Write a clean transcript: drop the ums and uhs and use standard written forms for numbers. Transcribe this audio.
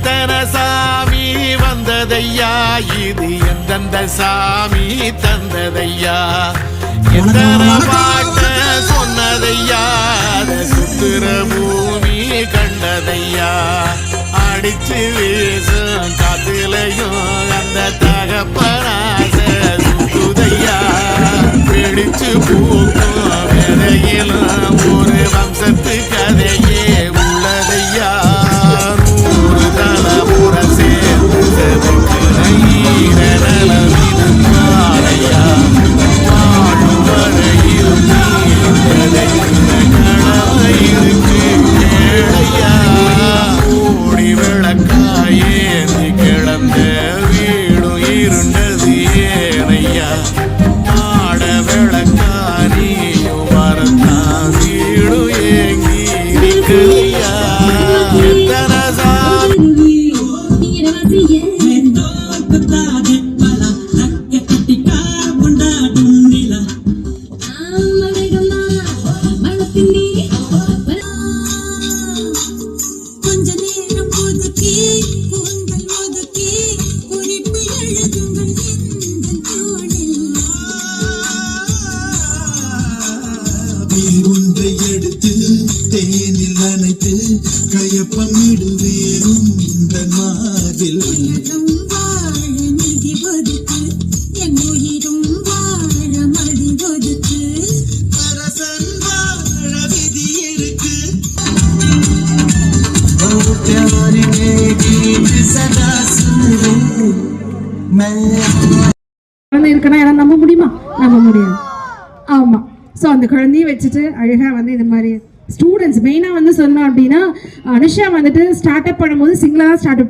எத்தனை சாமி வந்ததையா, இது எந்தெந்த சாமி தந்ததையா, எத்தனை பாட்ட சொன்னதையா, சுத்துற பூமி கண்டதையா, அடிச்சு வீசும் காத்துலையும் அந்த தகப்பனாச சுத்துதையா, பிடிச்சு பூக்கும் வேலையிலும் ஒரு வம்சத்து கதையே உள்ளதையா, நூறு தலைமுறை சேர்ந்து ஈரநலவினையா, வாழும் வரையில் இருக்கு கேளையா, ஓடி விளக்காயேந்தி கிடந்த வீடும் இருண்டது ஏனையா, ஆட விளக்காரியும் வரத்தா வீடும் ஏங்கி இருக்குதையா, எத்தனை சாமி ஒன்றை எடுத்து தேனில் அணைத்து கையப்பமிடுவேனும் இந்த மார்பில் வாழ நிதி ஒதுக்கு என் உயிரும் வாழ மடி ஒதுக்கு அரசன் வாழ விதி இருக்கு இருக்கனா யாரும் நம்ப முடியுமா? நம்ப முடியாது. ஆமா. ஸோ அந்த குழந்தைய வச்சுட்டு அழகாக வந்து இந்த மாதிரி ஸ்டூடெண்ட்ஸ் மெயினாக வந்து சொன்னோம் அப்படின்னா, அனுஷா வந்துட்டு ஸ்டார்ட் அப் பண்ணும்போது சிங்கிளாக ஸ்டார்ட் அப்